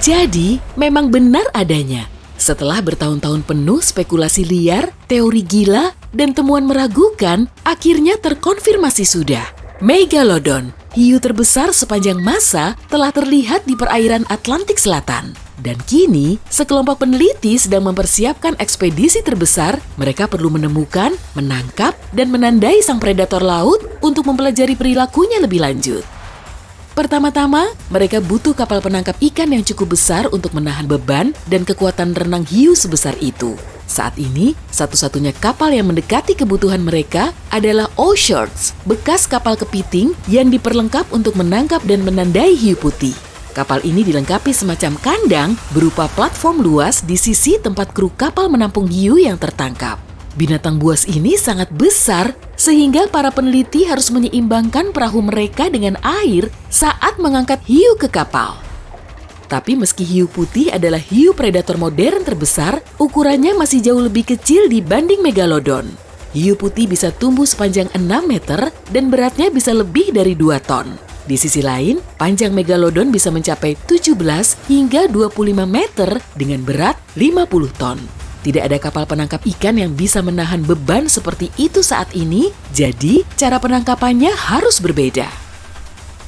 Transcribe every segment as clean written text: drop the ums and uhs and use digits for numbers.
Jadi, memang benar adanya. Setelah bertahun-tahun penuh spekulasi liar, teori gila, dan temuan meragukan, akhirnya terkonfirmasi sudah. Megalodon, hiu terbesar sepanjang masa, telah terlihat di perairan Atlantik Selatan. Dan kini, sekelompok peneliti sedang mempersiapkan ekspedisi terbesar. Mereka perlu menemukan, menangkap, dan menandai sang predator laut untuk mempelajari perilakunya lebih lanjut. Pertama-tama, mereka butuh kapal penangkap ikan yang cukup besar untuk menahan beban dan kekuatan renang hiu sebesar itu. Saat ini, satu-satunya kapal yang mendekati kebutuhan mereka adalah All-Shorts, bekas kapal kepiting yang diperlengkap untuk menangkap dan menandai hiu putih. Kapal ini dilengkapi semacam kandang berupa platform luas di sisi tempat kru kapal menampung hiu yang tertangkap. Binatang buas ini sangat besar sehingga para peneliti harus menyeimbangkan perahu mereka dengan air saat mengangkat hiu ke kapal. Tapi meski hiu putih adalah hiu predator modern terbesar, ukurannya masih jauh lebih kecil dibanding megalodon. Hiu putih bisa tumbuh sepanjang 6 meter dan beratnya bisa lebih dari 2 ton. Di sisi lain, panjang megalodon bisa mencapai 17 hingga 25 meter dengan berat 50 ton. Tidak ada kapal penangkap ikan yang bisa menahan beban seperti itu saat ini, jadi cara penangkapannya harus berbeda.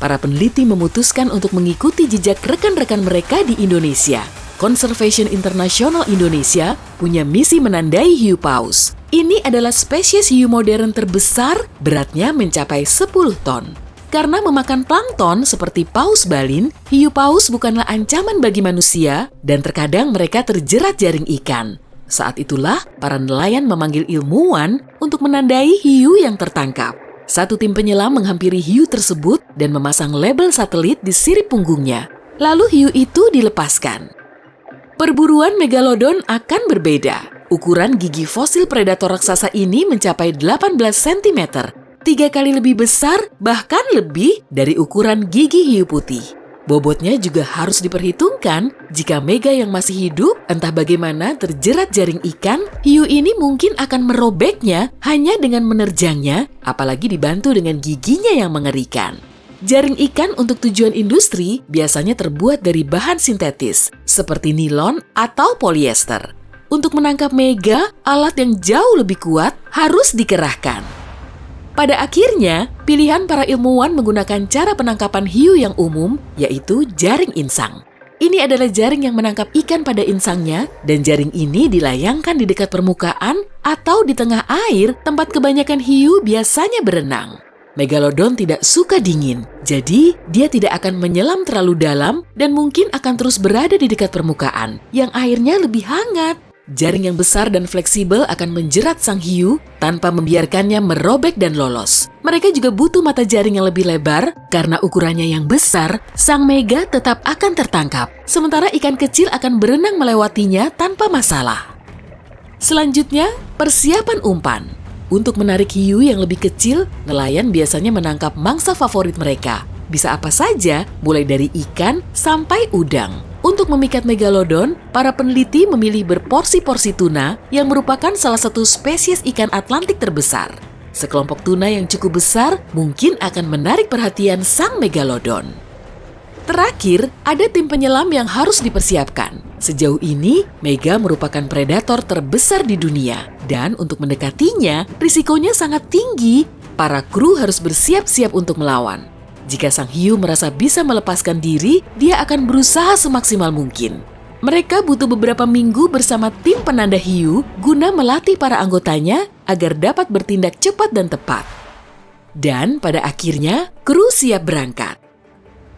Para peneliti memutuskan untuk mengikuti jejak rekan-rekan mereka di Indonesia. Conservation International Indonesia punya misi menandai hiu paus. Ini adalah spesies hiu modern terbesar, beratnya mencapai 10 ton. Karena memakan plankton seperti paus balin, hiu paus bukanlah ancaman bagi manusia dan terkadang mereka terjerat jaring ikan. Saat itulah para nelayan memanggil ilmuwan untuk menandai hiu yang tertangkap. Satu tim penyelam menghampiri hiu tersebut dan memasang label satelit di sirip punggungnya. Lalu hiu itu dilepaskan. Perburuan megalodon akan berbeda. Ukuran gigi fosil predator raksasa ini mencapai 18 cm, 3 kali lebih besar bahkan lebih dari ukuran gigi hiu putih. Bobotnya juga harus diperhitungkan. Jika mega yang masih hidup, entah bagaimana terjerat jaring ikan, hiu ini mungkin akan merobeknya hanya dengan menerjangnya, apalagi dibantu dengan giginya yang mengerikan. Jaring ikan untuk tujuan industri biasanya terbuat dari bahan sintetis, seperti nilon atau polyester. Untuk menangkap mega, alat yang jauh lebih kuat harus dikerahkan. Pada akhirnya, pilihan para ilmuwan menggunakan cara penangkapan hiu yang umum, yaitu jaring insang. Ini adalah jaring yang menangkap ikan pada insangnya, dan jaring ini dilayangkan di dekat permukaan atau di tengah air tempat kebanyakan hiu biasanya berenang. Megalodon tidak suka dingin, jadi dia tidak akan menyelam terlalu dalam dan mungkin akan terus berada di dekat permukaan, yang airnya lebih hangat. Jaring yang besar dan fleksibel akan menjerat sang hiu tanpa membiarkannya merobek dan lolos. Mereka juga butuh mata jaring yang lebih lebar karena ukurannya yang besar, sang mega tetap akan tertangkap. Sementara ikan kecil akan berenang melewatinya tanpa masalah. Selanjutnya, persiapan umpan. Untuk menarik hiu yang lebih kecil, nelayan biasanya menangkap mangsa favorit mereka. Bisa apa saja, mulai dari ikan sampai udang. Untuk memikat megalodon, para peneliti memilih berporsi-porsi tuna yang merupakan salah satu spesies ikan Atlantik terbesar. Sekelompok tuna yang cukup besar mungkin akan menarik perhatian sang megalodon. Terakhir, ada tim penyelam yang harus dipersiapkan. Sejauh ini, mega merupakan predator terbesar di dunia. Dan untuk mendekatinya, risikonya sangat tinggi. Para kru harus bersiap-siap untuk melawan. Jika sang hiu merasa bisa melepaskan diri, dia akan berusaha semaksimal mungkin. Mereka butuh beberapa minggu bersama tim penanda hiu guna melatih para anggotanya agar dapat bertindak cepat dan tepat. Dan pada akhirnya, kru siap berangkat.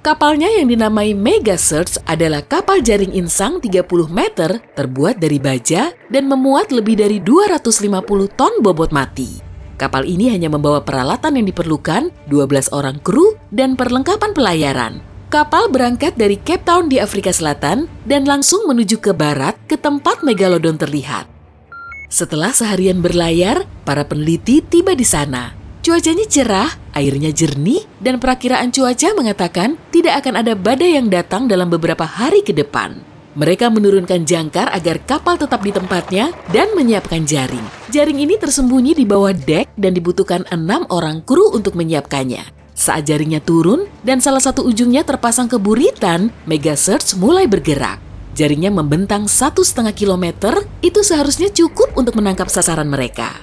Kapalnya yang dinamai Mega Search adalah kapal jaring insang 30 meter terbuat dari baja dan memuat lebih dari 250 ton bobot mati. Kapal ini hanya membawa peralatan yang diperlukan, 12 orang kru, dan perlengkapan pelayaran. Kapal berangkat dari Cape Town di Afrika Selatan dan langsung menuju ke barat ke tempat megalodon terlihat. Setelah seharian berlayar, para peneliti tiba di sana. Cuacanya cerah, airnya jernih, dan perakiraan cuaca mengatakan tidak akan ada badai yang datang dalam beberapa hari ke depan. Mereka menurunkan jangkar agar kapal tetap di tempatnya dan menyiapkan jaring. Jaring ini tersembunyi di bawah dek dan dibutuhkan 6 orang kru untuk menyiapkannya. Saat jaringnya turun dan salah satu ujungnya terpasang ke buritan, Megasearch mulai bergerak. Jaringnya membentang 1,5 kilometer, itu seharusnya cukup untuk menangkap sasaran mereka.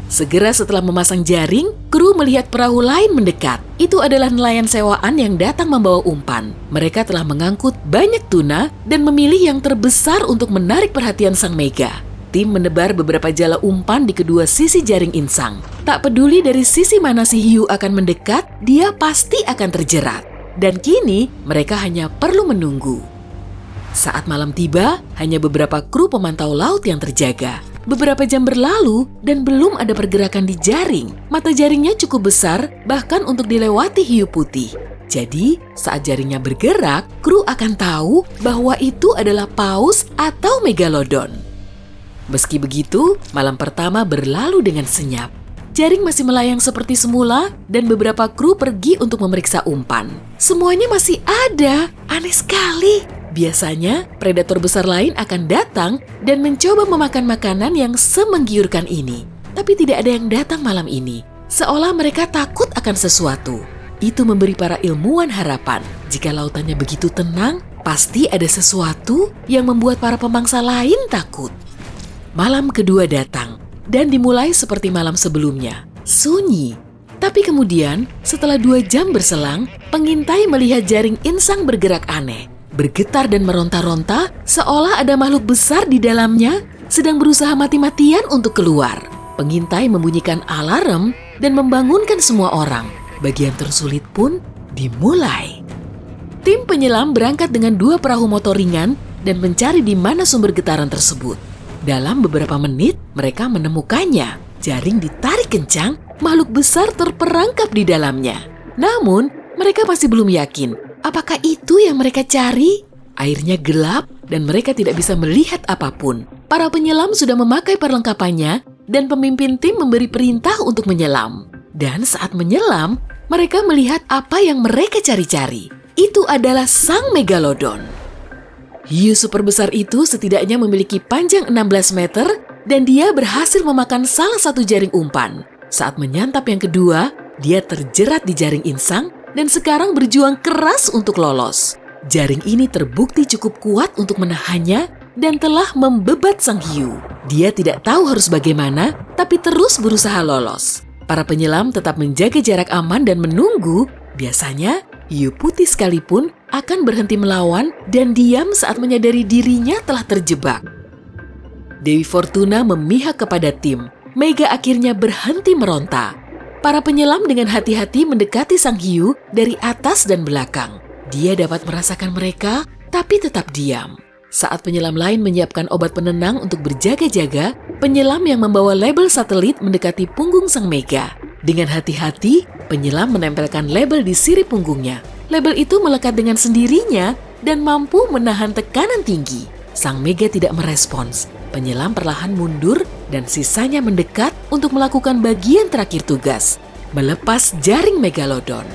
Segera setelah memasang jaring, kru melihat perahu lain mendekat. Itu adalah nelayan sewaan yang datang membawa umpan. Mereka telah mengangkut banyak tuna dan memilih yang terbesar untuk menarik perhatian sang Mega. Tim menebar beberapa jala umpan di kedua sisi jaring insang. Tak peduli dari sisi mana si hiu akan mendekat, dia pasti akan terjerat. Dan kini mereka hanya perlu menunggu. Saat malam tiba, hanya beberapa kru pemantau laut yang terjaga. Beberapa jam berlalu dan belum ada pergerakan di jaring. Mata jaringnya cukup besar, bahkan untuk dilewati hiu putih. Jadi, saat jaringnya bergerak, kru akan tahu bahwa itu adalah paus atau megalodon. Meski begitu, malam pertama berlalu dengan senyap. Jaring masih melayang seperti semula dan beberapa kru pergi untuk memeriksa umpan. Semuanya masih ada, aneh sekali. Biasanya, predator besar lain akan datang dan mencoba memakan makanan yang semenggiurkan ini. Tapi tidak ada yang datang malam ini, seolah mereka takut akan sesuatu. Itu memberi para ilmuwan harapan. Jika lautannya begitu tenang, pasti ada sesuatu yang membuat para pemangsa lain takut. Malam kedua datang, dan dimulai seperti malam sebelumnya, sunyi. Tapi kemudian, setelah 2 jam berselang, pengintai melihat jaring insang bergerak aneh, bergetar dan meronta-ronta, seolah ada makhluk besar di dalamnya sedang berusaha mati-matian untuk keluar. Pengintai membunyikan alarm dan membangunkan semua orang. Bagian tersulit pun dimulai. Tim penyelam berangkat dengan 2 perahu motor ringan dan mencari di mana sumber getaran tersebut. Dalam beberapa menit, mereka menemukannya. Jaring ditarik kencang, makhluk besar terperangkap di dalamnya. Namun, mereka masih belum yakin. Apakah itu yang mereka cari? Airnya gelap dan mereka tidak bisa melihat apapun. Para penyelam sudah memakai perlengkapannya dan pemimpin tim memberi perintah untuk menyelam. Dan saat menyelam, mereka melihat apa yang mereka cari-cari. Itu adalah sang megalodon. Hiu super besar itu setidaknya memiliki panjang 16 meter dan dia berhasil memakan salah satu jaring umpan. Saat menyantap yang kedua, dia terjerat di jaring insang dan sekarang berjuang keras untuk lolos. Jaring ini terbukti cukup kuat untuk menahannya dan telah membebat sang hiu. Dia tidak tahu harus bagaimana, tapi terus berusaha lolos. Para penyelam tetap menjaga jarak aman dan menunggu. Biasanya, hiu putih sekalipun akan berhenti melawan dan diam saat menyadari dirinya telah terjebak. Dewi Fortuna memihak kepada tim. Mega akhirnya berhenti meronta. Para penyelam dengan hati-hati mendekati sang hiu dari atas dan belakang. Dia dapat merasakan mereka, tapi tetap diam. Saat penyelam lain menyiapkan obat penenang untuk berjaga-jaga, penyelam yang membawa label satelit mendekati punggung sang Mega. Dengan hati-hati, penyelam menempelkan label di sirip punggungnya. Label itu melekat dengan sendirinya dan mampu menahan tekanan tinggi. Sang Mega tidak merespons. Penyelam perlahan mundur dan sisanya mendekat untuk melakukan bagian terakhir tugas, melepas jaring megalodon.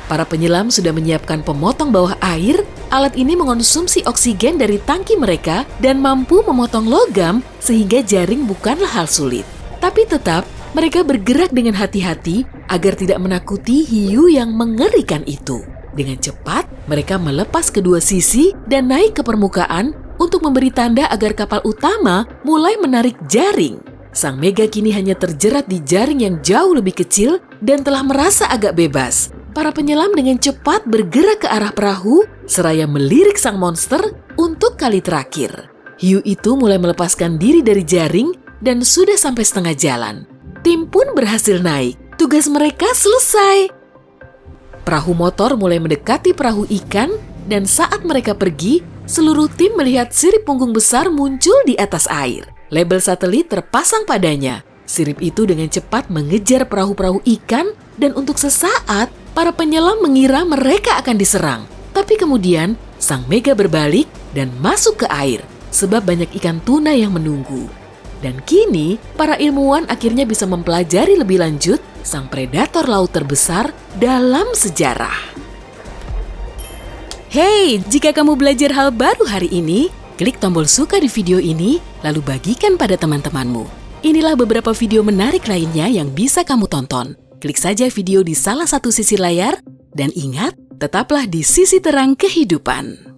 Para penyelam sudah menyiapkan pemotong bawah air. Alat ini mengonsumsi oksigen dari tangki mereka dan mampu memotong logam sehingga jaring bukanlah hal sulit. Tapi tetap, mereka bergerak dengan hati-hati agar tidak menakuti hiu yang mengerikan itu. Dengan cepat, mereka melepas kedua sisi dan naik ke permukaan untuk memberi tanda agar kapal utama mulai menarik jaring. Sang Mega kini hanya terjerat di jaring yang jauh lebih kecil dan telah merasa agak bebas. Para penyelam dengan cepat bergerak ke arah perahu, seraya melirik sang monster untuk kali terakhir. Hiu itu mulai melepaskan diri dari jaring dan sudah sampai setengah jalan. Tim pun berhasil naik. Tugas mereka selesai. Perahu motor mulai mendekati perahu ikan dan saat mereka pergi, seluruh tim melihat sirip punggung besar muncul di atas air. Label satelit terpasang padanya. Sirip itu dengan cepat mengejar perahu-perahu ikan dan untuk sesaat, para penyelam mengira mereka akan diserang. Tapi kemudian, sang Mega berbalik dan masuk ke air sebab banyak ikan tuna yang menunggu. Dan kini, para ilmuwan akhirnya bisa mempelajari lebih lanjut sang predator laut terbesar dalam sejarah. Hey, jika kamu belajar hal baru hari ini, klik tombol suka di video ini, lalu bagikan pada teman-temanmu. Inilah beberapa video menarik lainnya yang bisa kamu tonton. Klik saja video di salah satu sisi layar, dan ingat, tetaplah di sisi terang kehidupan.